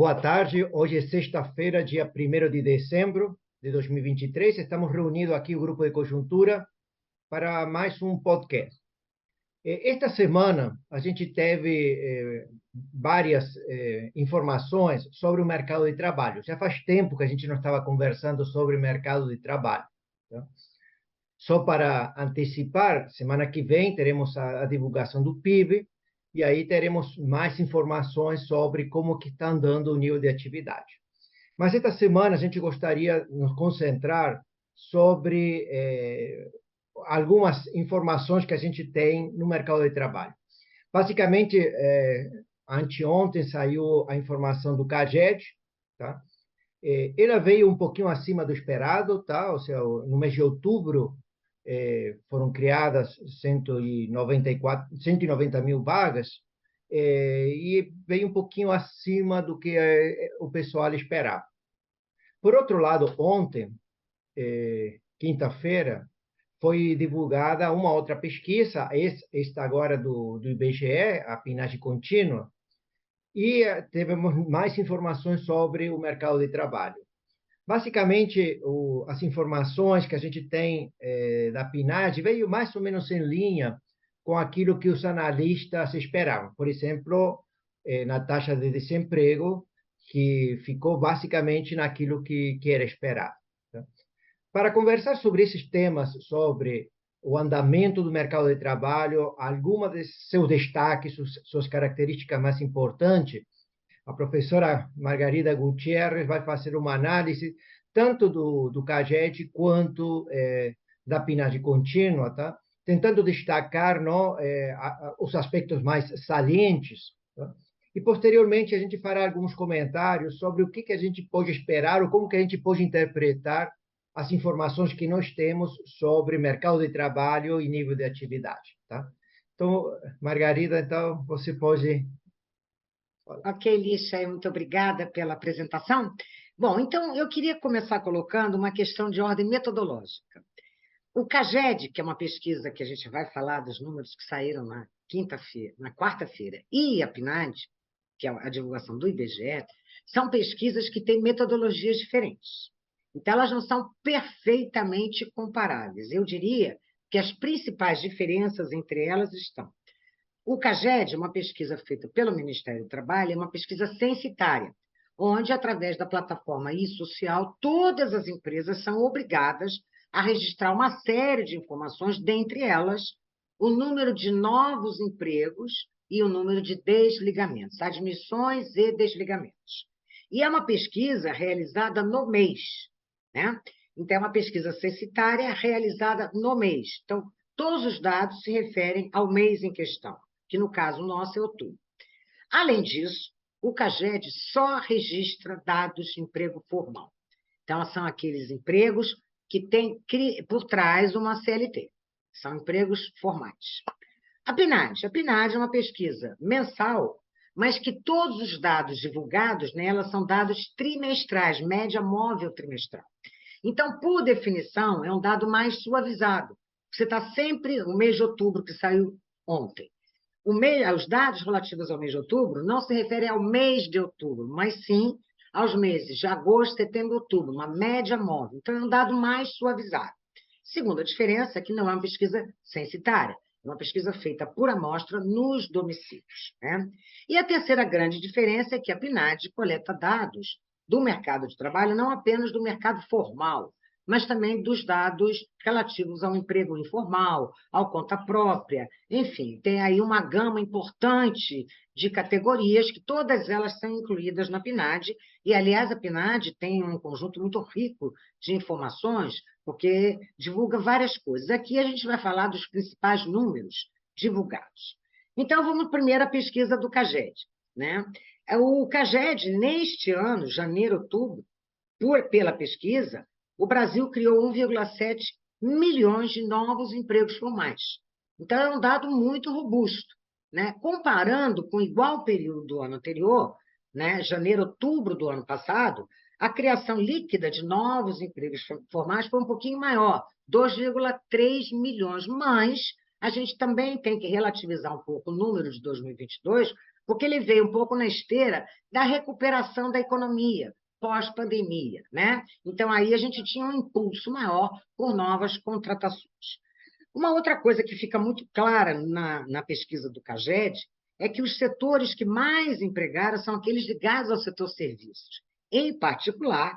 Boa tarde, hoje é sexta-feira, dia 1º de dezembro de 2023. Estamos reunidos aqui, o Grupo de Conjuntura, para mais um podcast. Esta semana, a gente teve várias informações sobre o mercado de trabalho. Já faz tempo que a gente não estava conversando sobre o mercado de trabalho. Tá? Só para antecipar, semana que vem teremos a divulgação do PIB, e aí teremos mais informações sobre como que está andando o nível de atividade. Mas esta semana a gente gostaria de nos concentrar sobre algumas informações que a gente tem no mercado de trabalho. Basicamente, anteontem saiu a informação do CAGED, tá? Ela veio um pouquinho acima do esperado, tá? Ou seja, no mês de outubro foram criadas 190 mil vagas, e veio um pouquinho acima do que o pessoal esperava. Por outro lado, ontem, quinta-feira, foi divulgada uma outra pesquisa, esta agora do IBGE, a PNAD contínua, e tivemos mais informações sobre o mercado de trabalho. Basicamente, as informações que a gente tem da PNAD veio mais ou menos em linha com aquilo que os analistas esperavam. Por exemplo, na taxa de desemprego, que ficou basicamente naquilo que era esperado. Tá? Para conversar sobre esses temas, sobre o andamento do mercado de trabalho, algumas de seus destaques, suas características mais importantes, a professora Margarida Gutierrez vai fazer uma análise tanto do CAGED quanto da PNAD contínua, tá? Tentando destacar os aspectos mais salientes. Tá? E, posteriormente, a gente fará alguns comentários sobre o que a gente pode esperar ou como que a gente pode interpretar as informações que nós temos sobre mercado de trabalho e nível de atividade. Tá? Então, Margarida, então, você pode... Ok, Lixa, muito obrigada pela apresentação. Bom, então eu queria começar colocando uma questão de ordem metodológica. O CAGED, que é uma pesquisa que a gente vai falar dos números que saíram na quarta-feira, e a PNAD, que é a divulgação do IBGE, são pesquisas que têm metodologias diferentes. Então, elas não são perfeitamente comparáveis. Eu diria que as principais diferenças entre elas estão: o CAGED, uma pesquisa feita pelo Ministério do Trabalho, é uma pesquisa censitária, onde, através da plataforma e-social, todas as empresas são obrigadas a registrar uma série de informações, dentre elas o número de novos empregos e o número de desligamentos, admissões e desligamentos. E é uma pesquisa realizada no mês, né? Então, é uma pesquisa censitária realizada no mês. Então, todos os dados se referem ao mês em questão, que no caso nosso é outubro. Além disso, o CAGED só registra dados de emprego formal. Então, são aqueles empregos que têm por trás uma CLT. São empregos formais. A PNAD é uma pesquisa mensal, mas que todos os dados divulgados nela são dados trimestrais, média móvel trimestral. Então, por definição, é um dado mais suavizado. Você está sempre, o mês de outubro, que saiu ontem, os dados relativos ao mês de outubro não se referem ao mês de outubro, mas sim aos meses de agosto, setembro e outubro, uma média móvel. Então, é um dado mais suavizado. Segunda diferença é que não é uma pesquisa censitária, é uma pesquisa feita por amostra nos domicílios, né? E a terceira grande diferença é que a PNAD coleta dados do mercado de trabalho, não apenas do mercado formal, mas também dos dados relativos ao emprego informal, ao conta própria, enfim, tem aí uma gama importante de categorias que todas elas são incluídas na PNAD, e, aliás, a PNAD tem um conjunto muito rico de informações, porque divulga várias coisas. Aqui a gente vai falar dos principais números divulgados. Então, vamos primeiro à pesquisa do CAGED, né? O CAGED, neste ano, janeiro, outubro, pela pesquisa, o Brasil criou 1,7 milhões de novos empregos formais. Então, é um dado muito robusto, né? Comparando com o igual período do ano anterior, né? Janeiro, outubro do ano passado, a criação líquida de novos empregos formais foi um pouquinho maior, 2,3 milhões, mas a gente também tem que relativizar um pouco o número de 2022, porque ele veio um pouco na esteira da recuperação da economia pós-pandemia, né? Então, aí a gente tinha um impulso maior por novas contratações. Uma outra coisa que fica muito clara na pesquisa do CAGED é que os setores que mais empregaram são aqueles ligados ao setor serviços, em particular,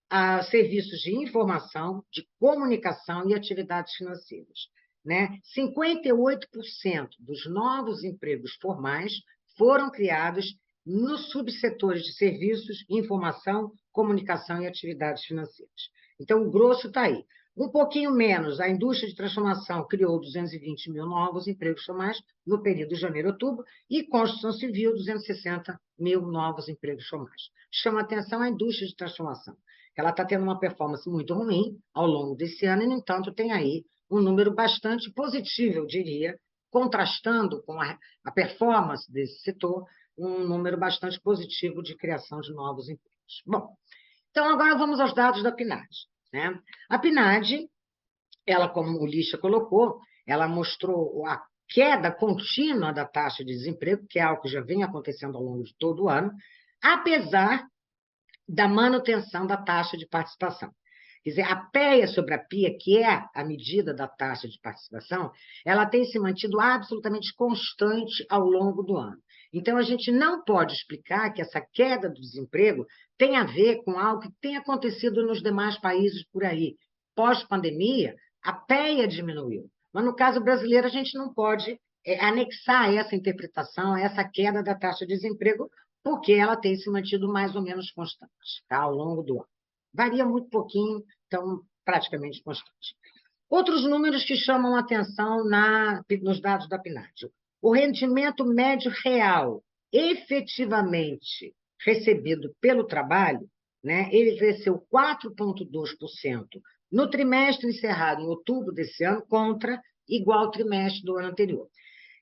a serviços de informação, de comunicação e atividades financeiras, né? 58% dos novos empregos formais foram criados nos subsetores de serviços, informação, comunicação e atividades financeiras. Então, o grosso está aí. Um pouquinho menos, a indústria de transformação criou 220 mil novos empregos formais no período de janeiro a outubro, e construção civil, 260 mil novos empregos formais. Chama atenção a indústria de transformação. Ela está tendo uma performance muito ruim ao longo desse ano, e, no entanto, tem aí um número bastante positivo, eu diria, contrastando com a performance desse setor, um número bastante positivo de criação de novos empregos. Bom, então agora vamos aos dados da PNAD, né? A PNAD, ela, como o Lixa colocou, ela mostrou a queda contínua da taxa de desemprego, que é algo que já vem acontecendo ao longo de todo o ano, apesar da manutenção da taxa de participação. Quer dizer, a PEA sobre a PIA, que é a medida da taxa de participação, ela tem se mantido absolutamente constante ao longo do ano. Então, a gente não pode explicar que essa queda do desemprego tem a ver com algo que tem acontecido nos demais países por aí. Pós-pandemia, a PEA diminuiu. Mas, no caso brasileiro, a gente não pode anexar essa interpretação a essa queda da taxa de desemprego, porque ela tem se mantido mais ou menos constante, tá, ao longo do ano. Varia muito pouquinho, então praticamente constante. Outros números que chamam a atenção nos dados da PNAD. O rendimento médio real efetivamente recebido pelo trabalho, né, ele cresceu 4,2% no trimestre encerrado em outubro desse ano contra igual trimestre do ano anterior.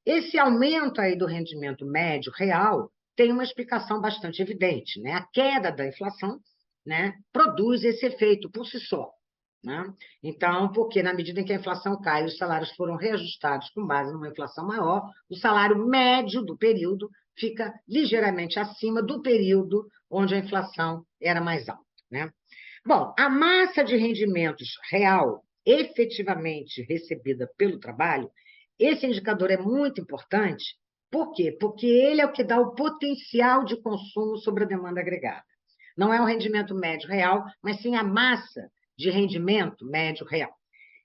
Esse aumento aí do rendimento médio real tem uma explicação bastante evidente, né? A queda da inflação, né, produz esse efeito por si só, né? Então, porque na medida em que a inflação cai, os salários foram reajustados com base numa inflação maior, o salário médio do período fica ligeiramente acima do período onde a inflação era mais alta, né? Bom, a massa de rendimentos real efetivamente recebida pelo trabalho, esse indicador é muito importante. Por quê? Porque ele é o que dá o potencial de consumo sobre a demanda agregada. Não é o rendimento médio real, mas sim a massa de rendimento médio real.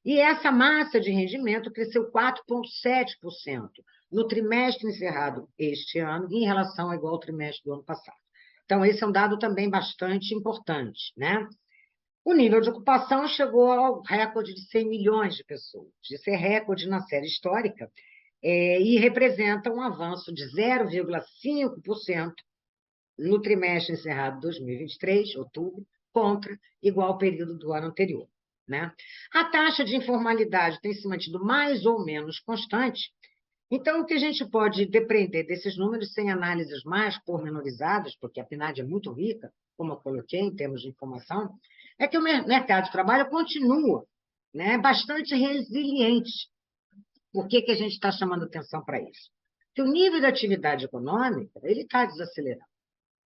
E essa massa de rendimento cresceu 4,7% no trimestre encerrado este ano, em relação ao igual trimestre do ano passado. Então, esse é um dado também bastante importante, né? O nível de ocupação chegou ao recorde de 100 milhões de pessoas. Isso é recorde na série histórica, e representa um avanço de 0,5% no trimestre encerrado de 2023, outubro, contra igual período do ano anterior, né? A taxa de informalidade tem se mantido mais ou menos constante. Então, o que a gente pode depreender desses números, sem análises mais pormenorizadas, porque a PNAD é muito rica, como eu coloquei, em termos de informação, é que o mercado de trabalho continua, né, bastante resiliente. Por que a gente está chamando atenção para isso? Porque o nível de atividade econômica ele está desacelerando.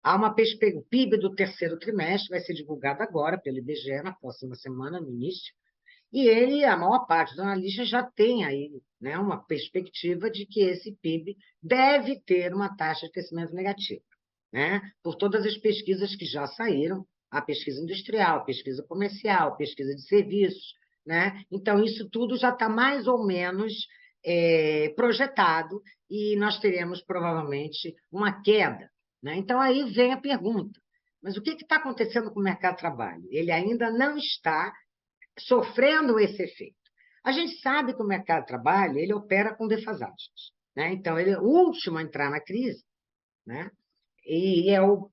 Há uma perspectiva, o PIB do terceiro trimestre vai ser divulgado agora pelo IBGE, na próxima semana, no início, e ele, a maior parte dos analistas já tem aí, né, uma perspectiva de que esse PIB deve ter uma taxa de crescimento negativa, né, por todas as pesquisas que já saíram, a pesquisa industrial, a pesquisa comercial, a pesquisa de serviços, né? Então, isso tudo já está mais ou menos projetado e nós teremos, provavelmente, uma queda, né? Então, aí vem a pergunta, mas o que está acontecendo com o mercado de trabalho? Ele ainda não está sofrendo esse efeito. A gente sabe que o mercado de trabalho ele opera com defasagens, né? Então, ele é o último a entrar na crise, né? E é o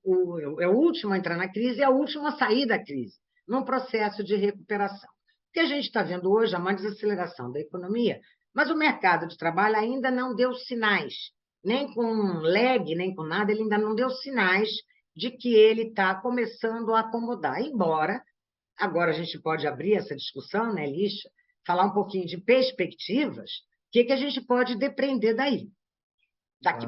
último a entrar na crise e é o último a sair da crise, num processo de recuperação. O que a gente está vendo hoje é uma desaceleração da economia, mas o mercado de trabalho ainda não deu sinais, nem com lag, nem com nada, ele ainda não deu sinais de que ele está começando a acomodar, embora agora a gente pode abrir essa discussão, né, Lixa, falar um pouquinho de perspectivas, o que a gente pode depreender daqui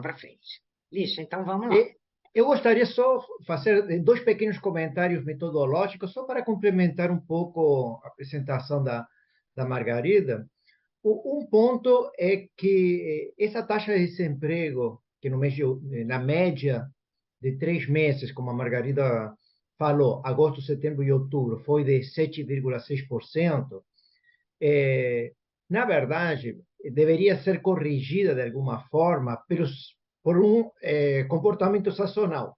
para frente. Lixa, então vamos lá. E eu gostaria só de fazer dois pequenos comentários metodológicos, só para complementar um pouco a apresentação da Margarida. Um ponto é que essa taxa de desemprego, que no mês na média de 3 meses, como a Margarida falou, agosto, setembro e outubro, foi de 7,6%, na verdade, deveria ser corrigida de alguma forma por um comportamento sazonal.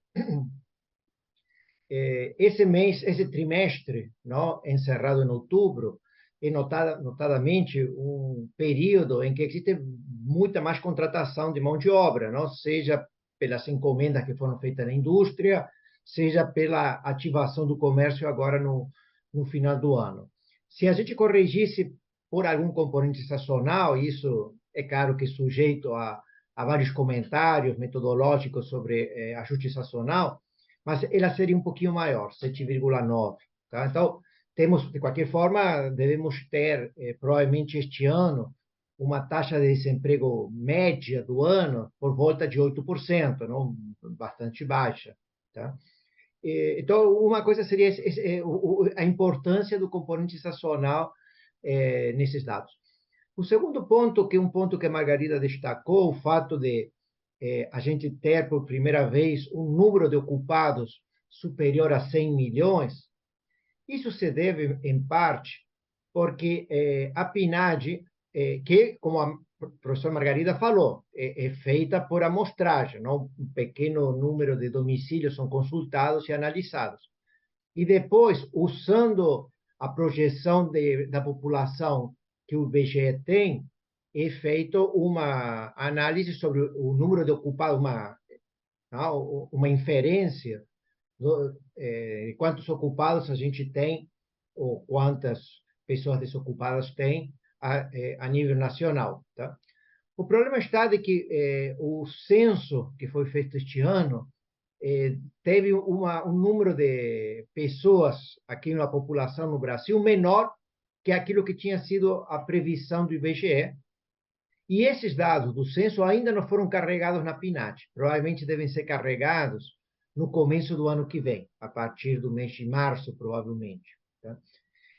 Esse mês, esse trimestre, não, encerrado em outubro, é notadamente um período em que existe muita mais contratação de mão de obra, não, seja pelas encomendas que foram feitas na indústria, seja pela ativação do comércio agora no final do ano. Se a gente corrigisse por algum componente sazonal, isso é claro que sujeito a vários comentários metodológicos sobre ajuste sazonal, mas ela seria um pouquinho maior, 7,9. Tá? Então, temos, de qualquer forma, devemos ter, provavelmente este ano, uma taxa de desemprego média do ano por volta de 8%, não? Bastante baixa. Tá? Então, uma coisa seria a importância do componente sazonal nesses dados. O segundo ponto, que é um ponto que a Margarida destacou, o fato de a gente ter por primeira vez um número de ocupados superior a 100 milhões, isso se deve, em parte, porque a PNAD, que, como a professora Margarida falou, é feita por amostragem, não? Um pequeno número de domicílios são consultados e analisados. E depois, usando a projeção da população que o IBGE tem, é feita uma análise sobre o número de ocupados, uma inferência de quantos ocupados a gente tem ou quantas pessoas desocupadas tem a nível nacional. Tá? O problema está de que o censo que foi feito este ano teve um número de pessoas aqui na população no Brasil menor que aquilo que tinha sido a previsão do IBGE. E esses dados do censo ainda não foram carregados na PNAD. Provavelmente devem ser carregados no começo do ano que vem, a partir do mês de março, provavelmente. Tá?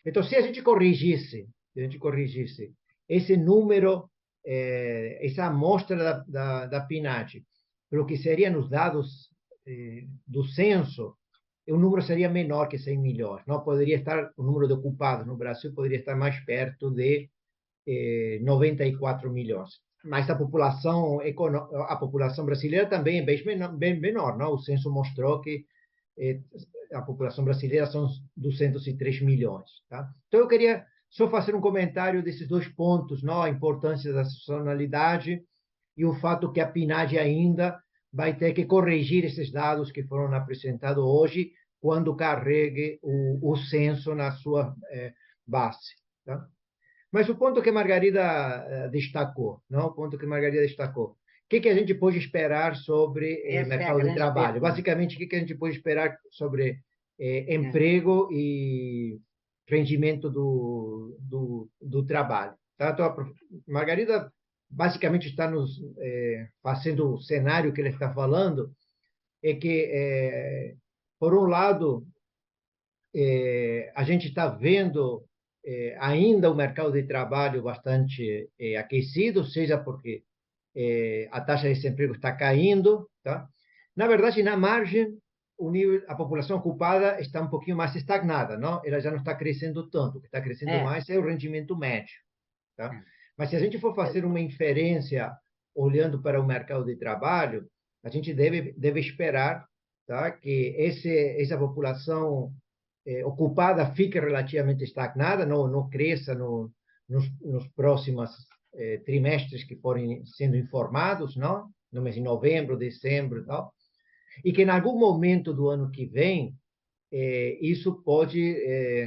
Então, se a gente corrigisse esse número, essa amostra da PNAD, pelo que seria nos dados do censo, o número seria menor que 100 milhões. Não poderia estar, o número de ocupados no Brasil poderia estar mais perto de 94 milhões. Mas a população brasileira também é bem menor, não? O censo mostrou que a população brasileira são 203 milhões. Tá? Então, eu queria só fazer um comentário desses dois pontos, não? A importância da sazonalidade e o fato que a PNAD ainda vai ter que corrigir esses dados que foram apresentados hoje, quando carregue o censo na sua base. Tá? Mas o ponto que a Margarida destacou, não? O ponto que a Margarida destacou. O que a gente pode esperar sobre Essa é a mercado de grande trabalho? pergunta. Basicamente, o que a gente pode esperar sobre emprego e rendimento do trabalho? Tá? Então, a Margarida basicamente está nos fazendo o cenário que ele está falando, é que, por um lado, a gente está vendo ainda o mercado de trabalho bastante aquecido, seja porque a taxa de desemprego está caindo, tá? Na verdade, na margem, a população ocupada está um pouquinho mais estagnada, não? Ela já não está crescendo tanto. O que está crescendo É, mais é o rendimento médio, tá? é. Mas se a gente for fazer uma inferência olhando para o mercado de trabalho, a gente deve esperar, tá? Que essa população ocupada fique relativamente estagnada, não cresça nos próximos trimestres que forem sendo informados, não? No mês de novembro, dezembro e tal, e que em algum momento do ano que vem isso pode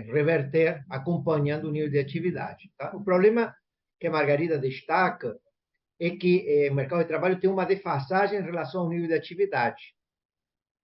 reverter acompanhando o nível de atividade. Tá? O problema que a Margarida destaca é que o mercado de trabalho tem uma defasagem em relação ao nível de atividade.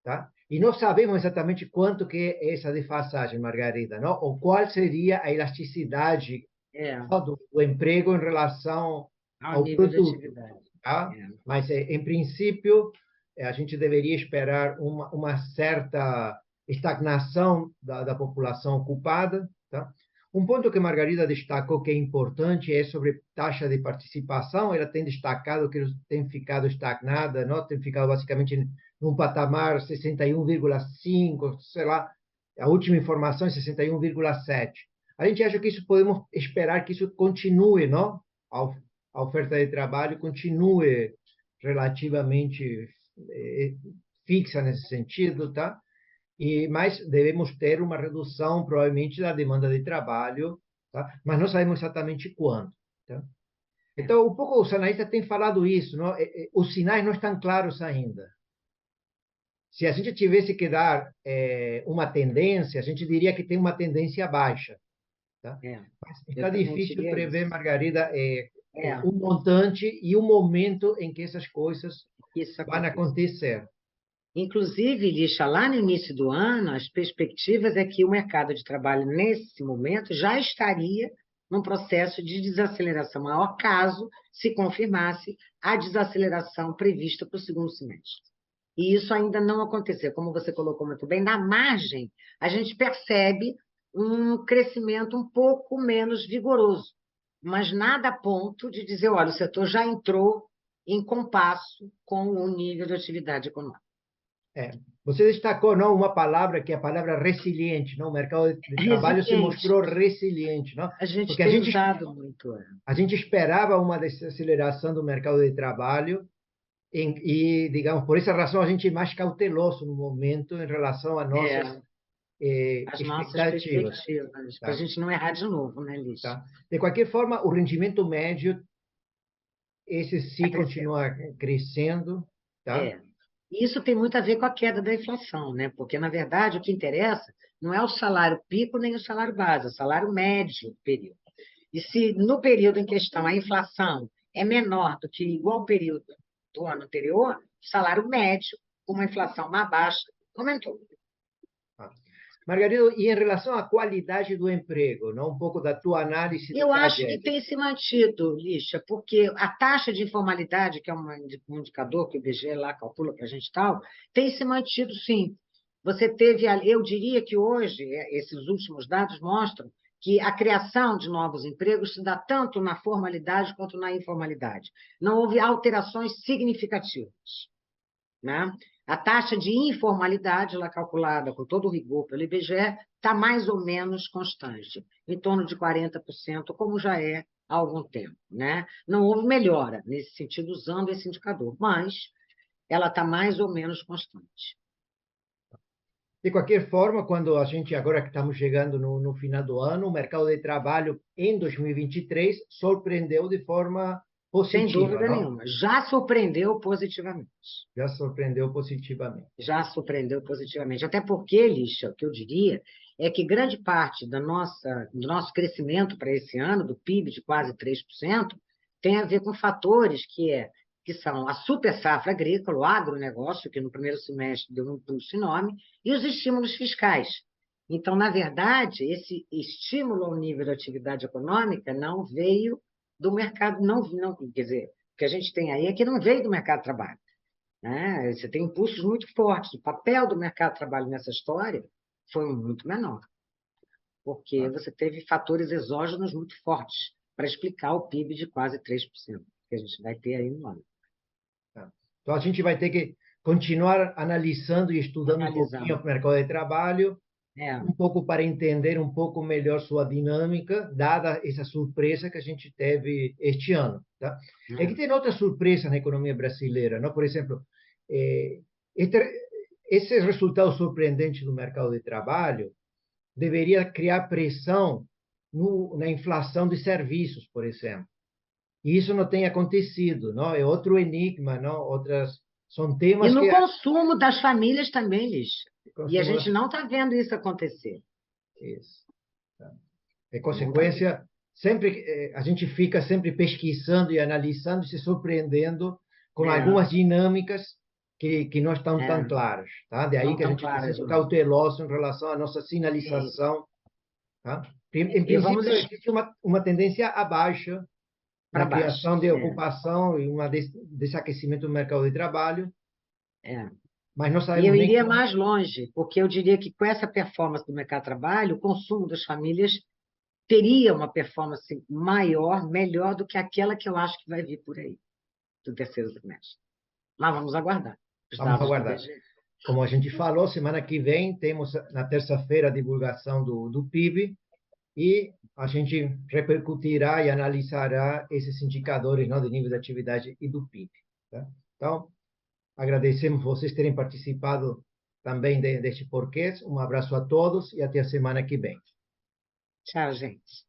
Tá? E não sabemos exatamente quanto que é essa defasagem, Margarida, não? Ou qual seria a elasticidade É, do emprego em relação ao ao nível de produto. atividade. Tá? É. Mas, em princípio, a gente deveria esperar uma certa estagnação da população ocupada. Tá? Um ponto que Margarida destacou que é importante é sobre taxa de participação. Ela tem destacado que tem ficado estagnada, não? Tem ficado basicamente num patamar 61,5, sei lá, a última informação é 61,7. A gente acha que isso podemos esperar que isso continue, não? A oferta de trabalho continue relativamente fixa nesse sentido, tá? Mas devemos ter uma redução, provavelmente, da demanda de trabalho, tá? Mas não sabemos exatamente quando. Tá? Então, um pouco os analistas têm falado isso, não? Os sinais não estão claros ainda. Se a gente tivesse que dar uma tendência, a gente diria que tem uma tendência baixa. Tá? Mas está difícil prever, isso. Margarida, um montante e o momento em que essas coisas vão acontecer. Inclusive, Lixa, lá no início do ano, as perspectivas é que o mercado de trabalho, nesse momento, já estaria num processo de desaceleração maior, caso se confirmasse a desaceleração prevista para o segundo semestre. E isso ainda não aconteceu. Como você colocou muito bem, na margem, a gente percebe um crescimento um pouco menos vigoroso, mas nada a ponto de dizer, olha, o setor já entrou em compasso com o nível de atividade econômica. Você destacou, não, uma palavra que é a palavra resiliente, não? O mercado de trabalho se mostrou resiliente, não? A gente tem usado muito. A gente esperava uma desaceleração do mercado de trabalho e, digamos, por essa razão a gente é mais cauteloso no momento em relação a nossas as nossas perspectivas, tá? Para a gente não errar de novo, né, Liz? Tá? De qualquer forma, o rendimento médio, esse sim continua crescendo, tá? Isso tem muito a ver com a queda da inflação, né? Porque, na verdade, o que interessa não é o salário pico nem o salário base, é o salário médio do período. E se no período em questão a inflação é menor do que igual período do ano anterior, o salário médio, com uma inflação mais baixa, aumentou. Margarida, e em relação à qualidade do emprego, não? Um pouco da tua análise do Eu acho que tem se mantido, Lixa, porque a taxa de informalidade, que é um indicador que o IBGE lá calcula para a gente tal, tem se mantido, sim. Você teve, eu diria que hoje, esses últimos dados mostram que a criação de novos empregos se dá tanto na formalidade quanto na informalidade. Não houve alterações significativas, né? A taxa de informalidade, lá calculada com todo o rigor pelo IBGE, está mais ou menos constante, em torno de 40%, como já é há algum tempo, né? Não houve melhora nesse sentido usando esse indicador, mas ela está mais ou menos constante. De qualquer forma, quando a gente, agora que estamos chegando no final do ano, o mercado de trabalho em 2023 surpreendeu de forma positiva. Sem dúvida não? nenhuma. Já surpreendeu positivamente. Já surpreendeu positivamente. Já surpreendeu positivamente. Até porque, Lixa, o que eu diria é que grande parte do nosso crescimento para esse ano, do PIB de quase 3%, tem a ver com fatores que são a super safra agrícola, o agronegócio, que no primeiro semestre deu um impulso enorme, e os estímulos fiscais. Então, na verdade, esse estímulo ao nível da atividade econômica não veio do mercado, não, quer dizer, o que a gente tem aí é que não veio do mercado de trabalho. Né? Você tem impulsos muito fortes. O papel do mercado de trabalho nessa história foi muito menor, porque você teve fatores exógenos muito fortes para explicar o PIB de quase 3% que a gente vai ter aí no ano. Então, a gente vai ter que continuar analisando e estudando um pouquinho o mercado de trabalho, um pouco para entender um pouco melhor sua dinâmica, dada essa surpresa que a gente teve este ano. Tá? É que tem outra surpresa na economia brasileira, não? Por exemplo, esse resultado surpreendente do mercado de trabalho deveria criar pressão na inflação de serviços, por exemplo. E isso não tem acontecido, não? É outro enigma, não? São temas e no que... consumo das famílias também, Lixa. E a gente não está vendo isso acontecer. Isso. É consequência, sempre a gente fica sempre pesquisando e analisando e se surpreendendo com algumas dinâmicas que não estão tão claras. Tá? De aí que a gente precisa ser cauteloso em relação à nossa sinalização. Tá? Em princípio, existe uma tendência à baixa na criação de ocupação e um desaquecimento do mercado de trabalho, É. Mas não E eu sabemos nem iria quando. mais longe, porque eu diria que com essa performance do mercado de trabalho, o consumo das famílias teria uma performance maior, melhor do que aquela que eu acho que vai vir por aí, do terceiro trimestre. Mas vamos aguardar os Vamos dados do aguardar. IBGE. Como a gente falou, semana que vem temos na terça-feira a divulgação do PIB e a gente repercutirá e analisará esses indicadores, não, de nível de atividade e do PIB. Tá? Então, agradecemos vocês terem participado também deste porquê. Um abraço a todos e até a semana que vem. Tchau, gente.